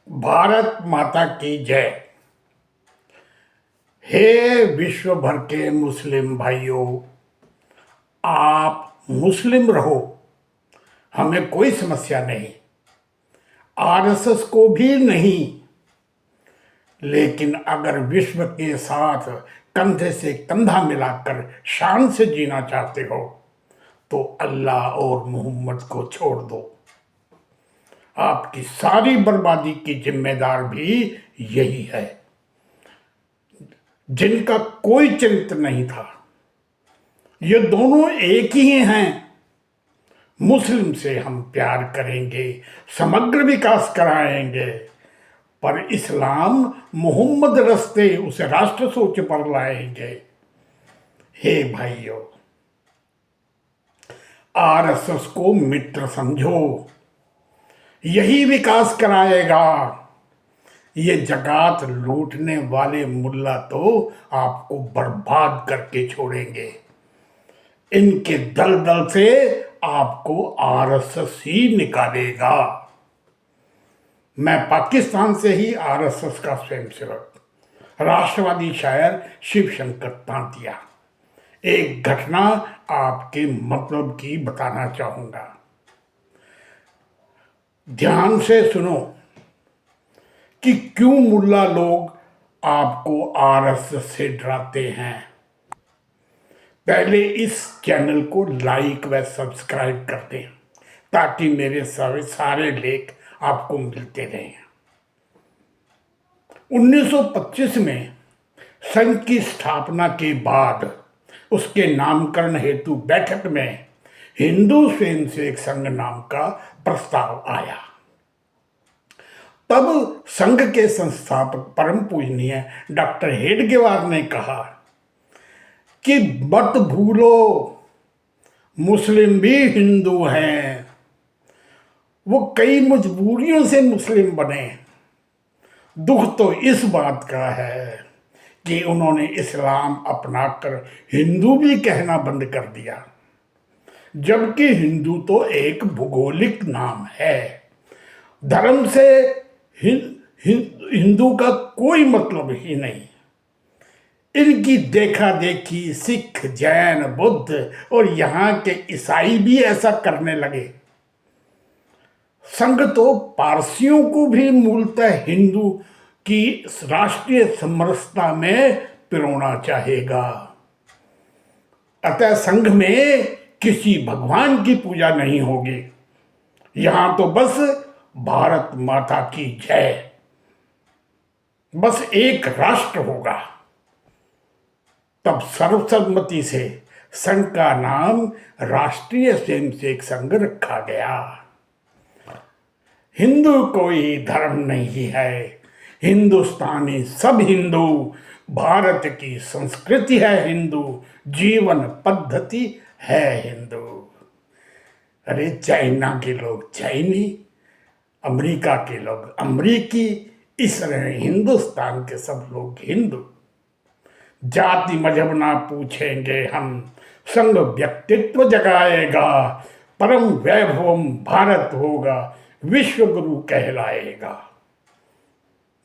भारत माता की जय। हे विश्व भर के मुस्लिम भाइयों, आप मुस्लिम रहो, हमें कोई समस्या नहीं, आरएसएस को भी नहीं। लेकिन अगर विश्व के साथ कंधे से कंधा मिलाकर शान से जीना चाहते हो तो अल्लाह और मोहम्मद को छोड़ दो। आपकी सारी बर्बादी की जिम्मेदार भी यही है, जिनका कोई चरित्र नहीं था। ये दोनों एक ही हैं। मुस्लिम से हम प्यार करेंगे, समग्र विकास कराएंगे, पर इस्लाम मोहम्मद रस्ते उसे राष्ट्र सोच पर लाएंगे। हे भाइयों, आरएसएस को मित्र समझो, यही विकास कराएगा। ये जकात लूटने वाले मुल्ला तो आपको बर्बाद करके छोड़ेंगे। इनके दलदल से आपको आरएसएस ही निकालेगा। मैं पाकिस्तान से ही आरएसएस का स्वयंसेवक, राष्ट्रवादी शायर शिवशंकर तांतिया एक घटना आपके मतलब की बताना चाहूंगा। ध्यान से सुनो कि क्यों मुल्ला लोग आपको आरएसएस से डराते हैं। पहले इस चैनल को लाइक व सब्सक्राइब कर दें ताकि मेरे सारे लेख आपको मिलते रहें। 1925 में संघ की स्थापना के बाद उसके नामकरण हेतु बैठक में हिंदू स्वयंसेवक संघ नाम का प्रस्ताव आया। तब संघ के संस्थापक परम पूजनीय डॉक्टर हेडगेवार ने कहा कि मत भूलो, मुस्लिम भी हिंदू हैं। वो कई मजबूरियों से मुस्लिम बने। दुख तो इस बात का है कि उन्होंने इस्लाम अपनाकर हिंदू भी कहना बंद कर दिया, जबकि हिंदू तो एक भौगोलिक नाम है। धर्म से हिंदू का कोई मतलब ही नहीं। इनकी देखा देखी सिख, जैन, बुद्ध और यहाँ के ईसाई भी ऐसा करने लगे। संघ तो पारसियों को भी मूलतः हिंदू की राष्ट्रीय समरसता में पिरोना चाहेगा। अतः संघ में किसी भगवान की पूजा नहीं होगी। यहां तो बस भारत माता की जय, बस एक राष्ट्र होगा। तब सर्वसम्मति से संघ का नाम राष्ट्रीय स्वयंसेवक संघ रखा गया। हिंदू कोई धर्म नहीं है, हिंदुस्तानी सब हिंदू। भारत की संस्कृति है हिंदू, जीवन पद्धति है हिंदू। अरे चाइना के लोग चाइनी, अमेरिका के लोग अमरीकी, इस तरह हिंदुस्तान के सब लोग हिंदू। जाति मजहब ना पूछेंगे हम, संघ व्यक्तित्व जगाएगा। परम वैभवम भारत होगा, विश्व गुरु कहलाएगा।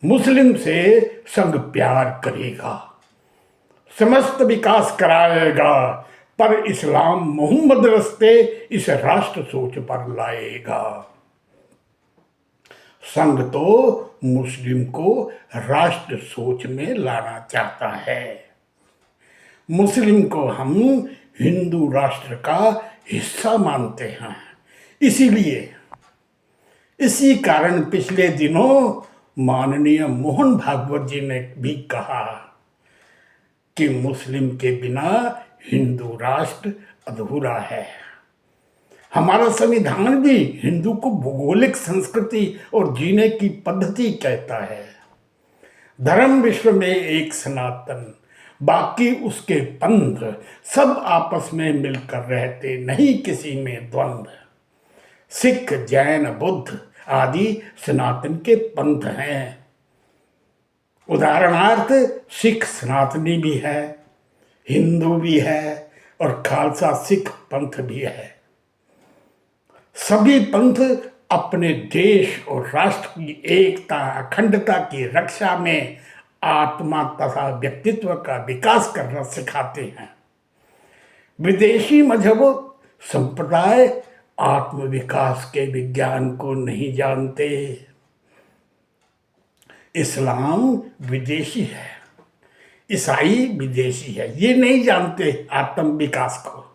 मुस्लिम से संघ प्यार करेगा, समस्त विकास कराएगा, पर इस्लाम मोहम्मद रस्ते इस राष्ट्र सोच पर लाएगा। संघ तो मुस्लिम को राष्ट्र सोच में लाना चाहता है। मुस्लिम को हम हिंदू राष्ट्र का हिस्सा मानते हैं। इसी कारण पिछले दिनों माननीय मोहन भागवत जी ने भी कहा कि मुस्लिम के बिना हिंदू राष्ट्र अधूरा है। हमारा संविधान भी हिंदू को भौगोलिक संस्कृति और जीने की पद्धति कहता है। धर्म विश्व में एक सनातन, बाकी उसके पंथ, सब आपस में मिलकर रहते, नहीं किसी में द्वंद्व। सिख, जैन, बुद्ध आदि सनातन के पंथ हैं। उदाहरणार्थ सिख सनातनी भी है, हिंदू भी है और खालसा सिख पंथ भी है। सभी पंथ अपने देश और राष्ट्र की एकता अखंडता की रक्षा में आत्मा तथा व्यक्तित्व का विकास करना सिखाते हैं। विदेशी मजहब संप्रदाय आत्म विकास के विज्ञान को नहीं जानते। इस्लाम विदेशी है, ईसाई विदेशी है, ये नहीं जानते आत्म विकास को।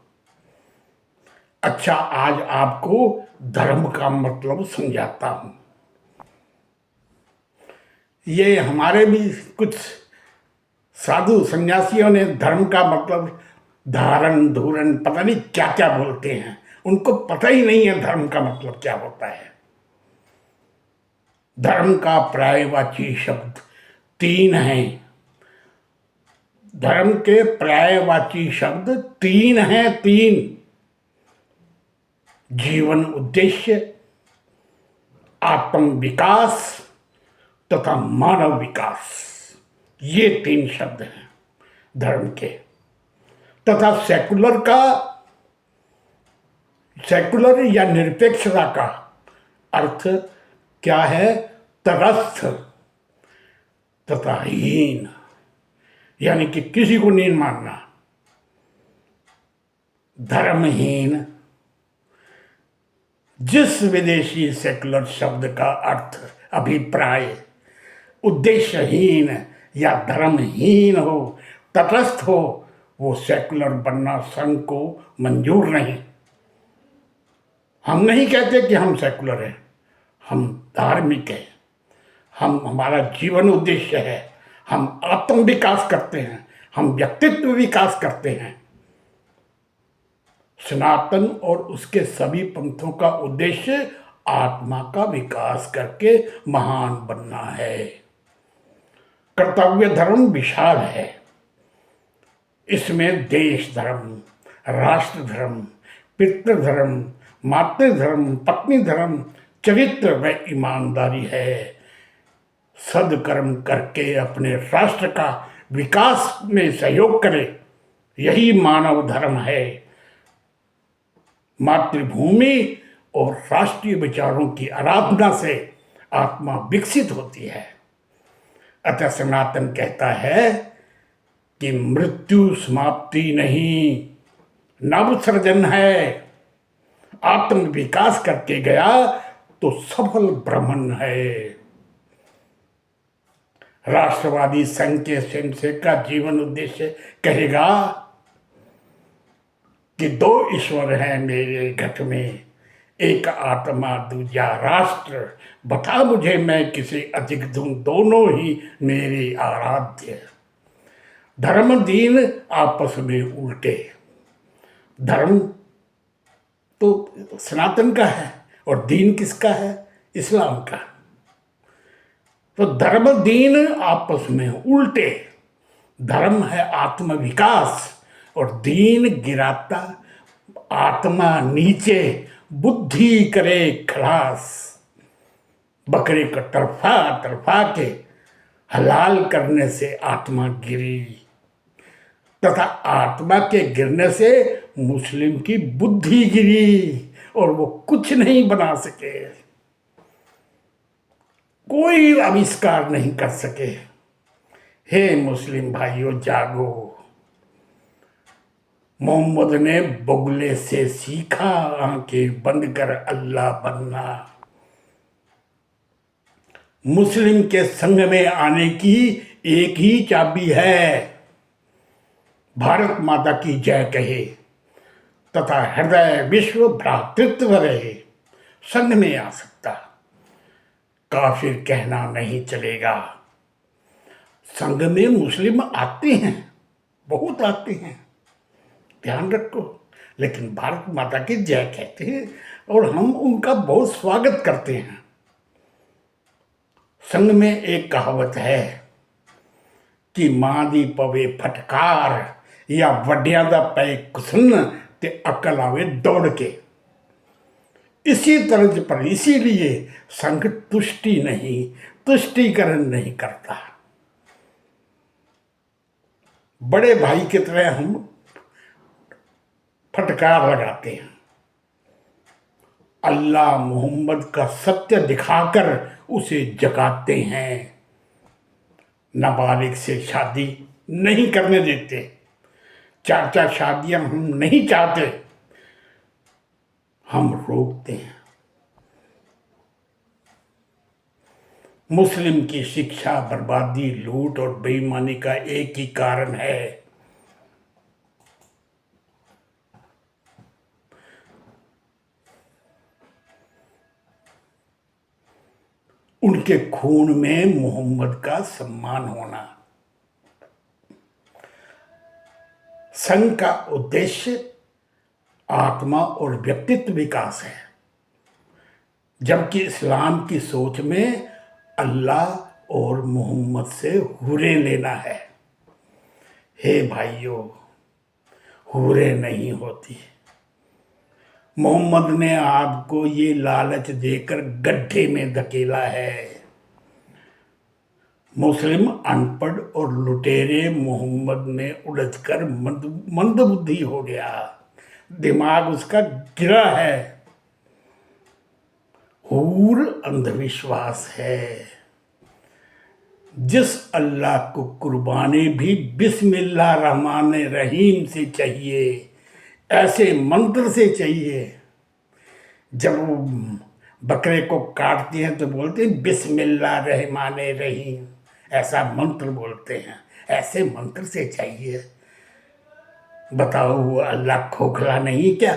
अच्छा, आज आपको धर्म का मतलब समझाता हूं। ये हमारे भी कुछ साधु सन्यासियों ने धर्म का मतलब धारण धूरण पता नहीं क्या क्या बोलते हैं, उनको पता ही नहीं है धर्म का मतलब क्या होता है। धर्म का पर्यायवाची शब्द तीन हैं। धर्म के पर्यायवाची शब्द तीन हैं, तीन। जीवन उद्देश्य, आत्म विकास तथा मानव विकास, ये तीन शब्द हैं धर्म के। तथा सेकुलर या निरपेक्षता का अर्थ क्या है? तटस्थ तथा हीन, यानी कि किसी को नहीं मानना। धर्महीन, जिस विदेशी सेकुलर शब्द का अर्थ अभिप्राय उद्देश्यहीन या धर्महीन हो, तटस्थ हो, वो सेकुलर बनना संघ को मंजूर नहीं। हम नहीं कहते कि हम सेकुलर हैं, हम धार्मिक हैं। हमारा जीवन उद्देश्य है, हम आत्म विकास करते हैं, हम व्यक्तित्व विकास करते हैं। सनातन और उसके सभी पंथों का उद्देश्य आत्मा का विकास करके महान बनना है। कर्तव्य धर्म विशाल है, इसमें देश धर्म, राष्ट्र धर्म, पितृधर्म, मातृधर्म, पत्नी धर्म, चरित्र व ईमानदारी है। सदकर्म करके अपने राष्ट्र का विकास में सहयोग करे, यही मानव धर्म है। मातृभूमि और राष्ट्रीय विचारों की आराधना से आत्मा विकसित होती है। अतः सनातन कहता है कि मृत्यु समाप्ति नहीं, नव सृजन है। आत्म विकास करके गया तो सफल ब्राह्मण है। राष्ट्रवादी संघ के स्वयंसेवक का जीवन उद्देश्य कहेगा कि दो ईश्वर हैं मेरे घट में, एक आत्मा दूजा राष्ट्र। बता मुझे मैं किसे अधिक दूं, दोनों ही मेरे आराध्य। धर्म दीन आपस में उल्टे। धर्म तो सनातन का है और दीन किसका है? इस्लाम का। तो धर्म दीन आपस में उल्टे। धर्म है आत्म विकास और दीन गिराता आत्मा नीचे, बुद्धि करे खलास। बकरे को तरफा तरफा के हलाल करने से आत्मा गिरी, तथा आत्मा के गिरने से मुस्लिम की बुद्धि गिरी और वो कुछ नहीं बना सके, कोई आविष्कार नहीं कर सके। हे मुस्लिम भाइयों, जागो। मोहम्मद ने बगुले से सीखा आंखें बंद कर अल्लाह बनना। मुस्लिम के संग में आने की एक ही चाबी है, भारत माता की जय कहे तथा हृदय विश्व भ्रातृत्व रहे। संग में आ सकता, काफिर कहना नहीं चलेगा। संग में मुस्लिम आते हैं, बहुत आते हैं, ध्यान रखो, लेकिन भारत माता की जय कहते हैं और हम उनका बहुत स्वागत करते हैं। संग में एक कहावत है कि मां दी पवे फटकार या वड्डियां दा पै कुसन ते अकल आवे दौड़ के। इसी तर्ज पर इसीलिए संघ तुष्टि नहीं, तुष्टिकरण नहीं करता। बड़े भाई की तरह हम फटकार लगाते हैं। अल्लाह मोहम्मद का सत्य दिखाकर उसे जगाते हैं। नाबालिग से शादी नहीं करने देते। चार चार शादियां हम नहीं चाहते, हम रोकते हैं। मुस्लिम की शिक्षा बर्बादी, लूट और बेईमानी का एक ही कारण है, उनके खून में मोहम्मद का सम्मान होना। संघ का उद्देश्य आत्मा और व्यक्तित्व विकास है, जबकि इस्लाम की सोच में अल्लाह और मोहम्मद से हुरे लेना है। हे भाइयों, हुरे नहीं होती। मोहम्मद ने आपको ये लालच देकर गड्ढे में धकेला है। मुस्लिम अनपढ़ और लुटेरे मोहम्मद में उलझकर मंदबुद्धि हो गया, दिमाग उसका गिरा है। हूर अंधविश्वास है। जिस अल्लाह को कुर्बानी भी बिस्मिल्लाह रहमान रहीम से चाहिए, ऐसे मंत्र से चाहिए। जब वो बकरे को काटते हैं तो बोलते हैं बिस्मिल्लाह रहमान रहीम, ऐसा मंत्र बोलते हैं। ऐसे मंत्र से चाहिए। बताओ, वो अल्लाह खोखला नहीं क्या?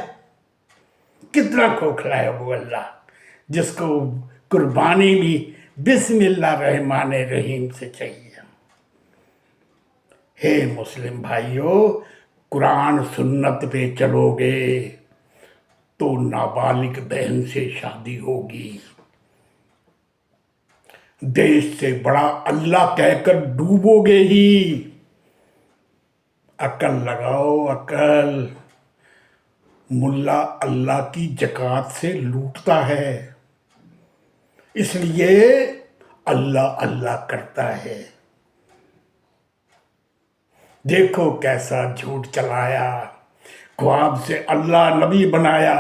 कितना खोखला है वो अल्लाह, जिसको कुर्बानी भी बिस्मिल्लाह रहमान रहीम से चाहिए। हे मुस्लिम भाइयों, कुरान सुन्नत पे चलोगे तो नाबालिग बहन से शादी होगी। देश से बड़ा अल्लाह कहकर डूबोगे ही। अकल लगाओ, अकल। मुल्ला अल्लाह की जकात से लूटता है, इसलिए अल्लाह अल्लाह करता है। देखो कैसा झूठ चलाया, ख्वाब से अल्लाह नबी बनाया।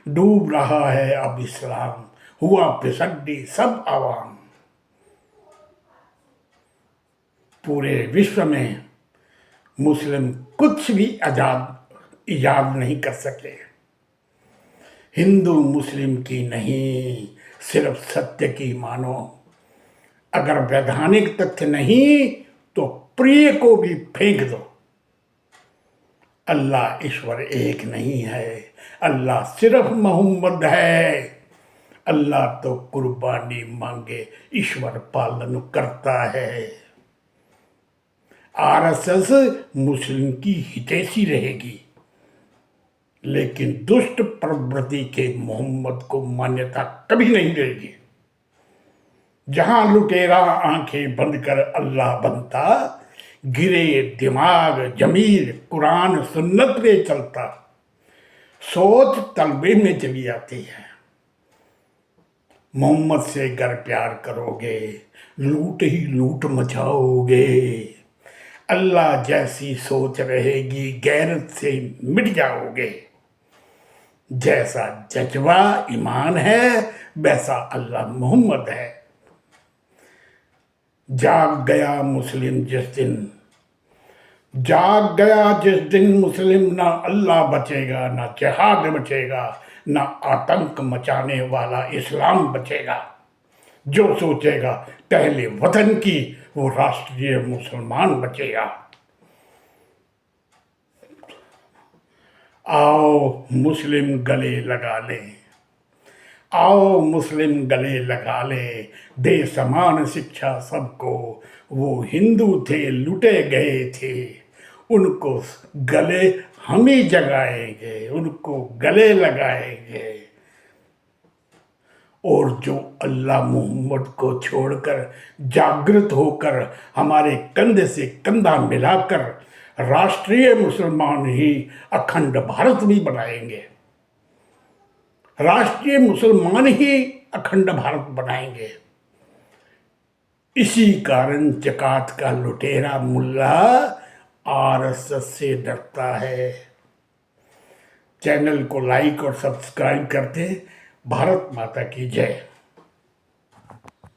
डूब रहा है अब इस्लाम, हुआ फिसड्डी सब आवाम। पूरे विश्व में मुस्लिम कुछ भी इजाद नहीं कर सके। हिंदू मुस्लिम की नहीं, सिर्फ सत्य की मानो। अगर वैधानिक तथ्य नहीं तो प्रिय को भी फेंक दो। अल्लाह ईश्वर एक नहीं है, अल्लाह सिर्फ मोहम्मद है। अल्लाह तो कुर्बानी मांगे ईश्वर पालन करता है। आरएसएस मुस्लिम की हितैषी रहेगी, लेकिन दुष्ट प्रवृत्ति के मोहम्मद को मान्यता कभी नहीं देगी। जहां लुटेरा आंखें बंद कर अल्लाह बनता, गिरे दिमाग जमीर कुरान सुन्नत पे चलता, सोच तलबे में चली आती है। मोहम्मद से गर प्यार करोगे, लूट ही लूट मचाओगे। अल्लाह जैसी सोच रहेगी, गैरत से मिट जाओगे। जैसा जज्बा ईमान है, वैसा अल्लाह मोहम्मद है। जाग गया मुस्लिम जिस दिन, जाग गया जिस दिन मुस्लिम, ना अल्लाह बचेगा, ना जिहाद बचेगा, ना आतंक मचाने वाला इस्लाम बचेगा। जो सोचेगा पहले वतन की, वो राष्ट्रीय मुसलमान बचेगा। आओ मुस्लिम गले लगा लें, आओ मुस्लिम गले लगा ले, दे समान शिक्षा सबको। वो हिंदू थे लुटे गए थे, उनको गले हम ही जगाएंगे, उनको गले लगाएंगे। और जो अल्लाह मोहम्मद को छोड़कर जागृत होकर हमारे कंधे से कंधा मिलाकर राष्ट्रीय मुसलमान ही अखंड भारत भी बनाएंगे, राष्ट्रीय मुसलमान ही अखंड भारत बनाएंगे। इसी कारण जकात का लुटेरा मुल्ला आरएसएस से डरता है। चैनल को लाइक और सब्सक्राइब करते। भारत माता की जय।